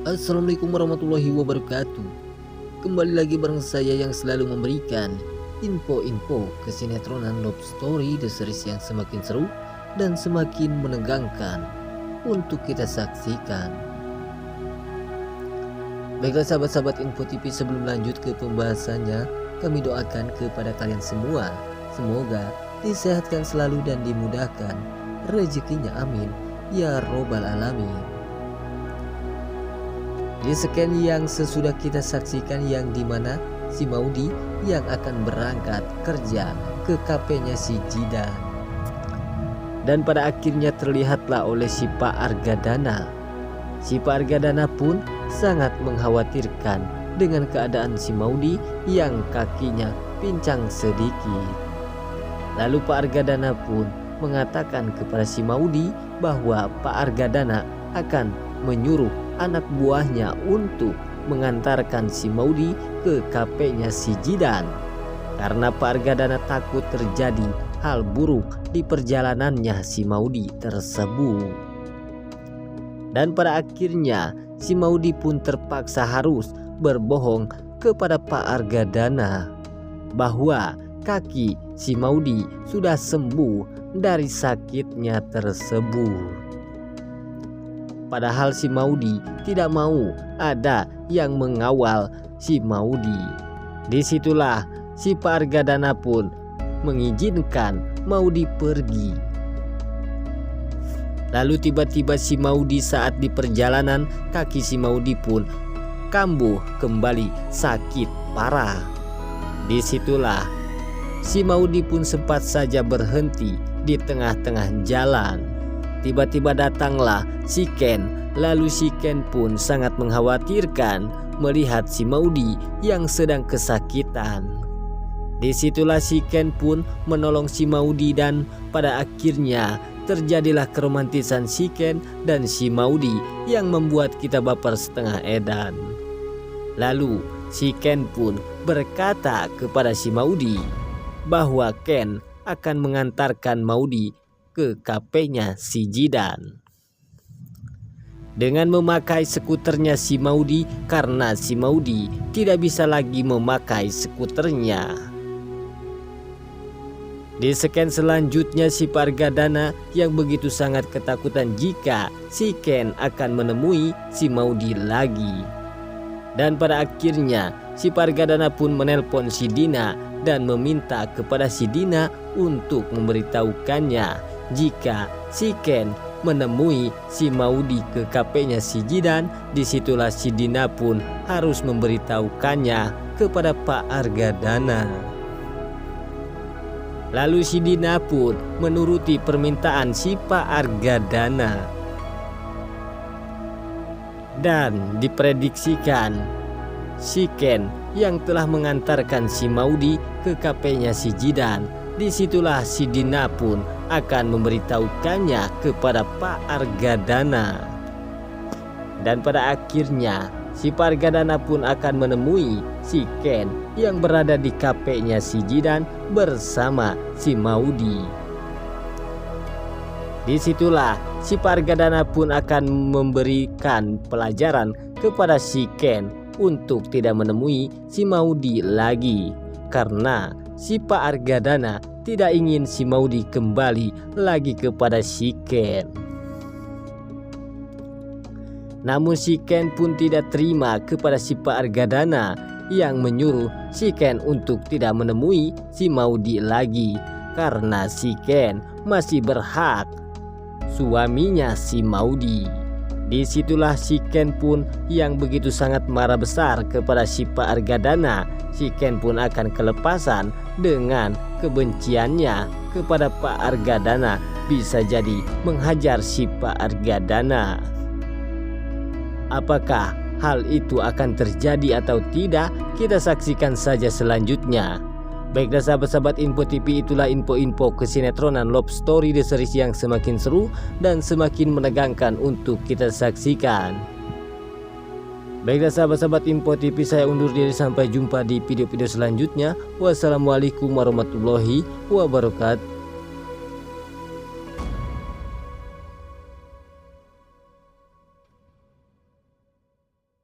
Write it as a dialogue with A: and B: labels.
A: Assalamualaikum warahmatullahi wabarakatuh. Kembali lagi bareng saya yang selalu memberikan info-info kesinetronan Love Story The Series yang semakin seru dan semakin menegangkan untuk kita saksikan. Baiklah sahabat-sahabat Info TV, sebelum lanjut ke pembahasannya, kami doakan kepada kalian semua, semoga disehatkan selalu dan dimudahkan rezekinya, amin ya robbal alamin. Di scan yang sesudah kita saksikan, yang dimana si Maudy yang akan berangkat kerja ke kafenya si Jidan, dan pada akhirnya terlihatlah oleh si Pak Argadana. Si Pak Argadana pun sangat mengkhawatirkan dengan keadaan si Maudy yang kakinya pincang sedikit. Lalu Pak Argadana pun mengatakan kepada si Maudy bahwa Pak Argadana akan menyuruh anak buahnya untuk mengantarkan si Maudy ke kafenya si Jidan, karena Pak Argadana takut terjadi hal buruk di perjalanannya si Maudy tersebut. Dan pada akhirnya si Maudy pun terpaksa harus berbohong kepada Pak Argadana bahwa kaki si Maudy sudah sembuh dari sakitnya tersebut. Padahal si Maudy tidak mau ada yang mengawal si Maudy. Disitulah si Pak Argadana pun mengizinkan Maudy pergi. Lalu tiba-tiba si Maudy saat di perjalanan, kaki si Maudy pun kambuh kembali sakit parah. Disitulah si Maudy pun sempat saja berhenti di tengah-tengah jalan. Tiba-tiba datanglah si Ken. Lalu si Ken pun sangat mengkhawatirkan melihat si Maudy yang sedang kesakitan. Disitulah si Ken pun menolong si Maudy, dan pada akhirnya terjadilah keromantisan si Ken dan si Maudy yang membuat kita baper setengah edan. Lalu si Ken pun berkata kepada si Maudy bahwa Ken akan mengantarkan Maudy ke kafenya si Jidan dengan memakai skuternya si Maudy, karena si Maudy tidak bisa lagi memakai skuternya. Di scan selanjutnya si Pak Argadana yang begitu sangat ketakutan jika si Ken akan menemui si Maudy lagi. Dan pada akhirnya si Pak Argadana pun menelpon si Dina dan meminta kepada si Dina untuk memberitahukannya jika si Ken menemui si Maudy ke kafenya si Jidan. Disitulah si Dina pun harus memberitahukannya kepada Pak Argadana. Lalu si Dina pun menuruti permintaan si Pak Argadana, dan diprediksikan si Ken yang telah mengantarkan si Maudy ke kafenya si Jidan. Disitulah si Dina pun akan memberitahukannya kepada Pak Argadana. Dan pada akhirnya si Pak Argadana pun akan menemui si Ken yang berada di kafenya si Jidan bersama si Maudy. Disitulah si Pak Argadana pun akan memberikan pelajaran kepada si Ken untuk tidak menemui si Maudy lagi, karena si Pak Argadana tidak ingin si Maudy kembali lagi kepada si Ken. Namun si Ken pun tidak terima kepada si Pak Argadana yang menyuruh si Ken untuk tidak menemui si Maudy lagi, karena si Ken masih berhak suaminya si Maudy. Disitulah si Ken pun yang begitu sangat marah besar kepada si Pak Argadana. Si Ken pun akan kelepasan dengan kebenciannya kepada Pak Argadana, bisa jadi menghajar si Pak Argadana. Apakah hal itu akan terjadi atau tidak? Kita saksikan saja selanjutnya. Baiklah sahabat-sahabat Info TV, itulah info-info kesinetronan Love Story The Series yang semakin seru dan semakin menegangkan untuk kita saksikan. Baiklah sahabat-sahabat Info TV, saya undur diri, sampai jumpa di video-video selanjutnya. Wassalamualaikum warahmatullahi wabarakatuh.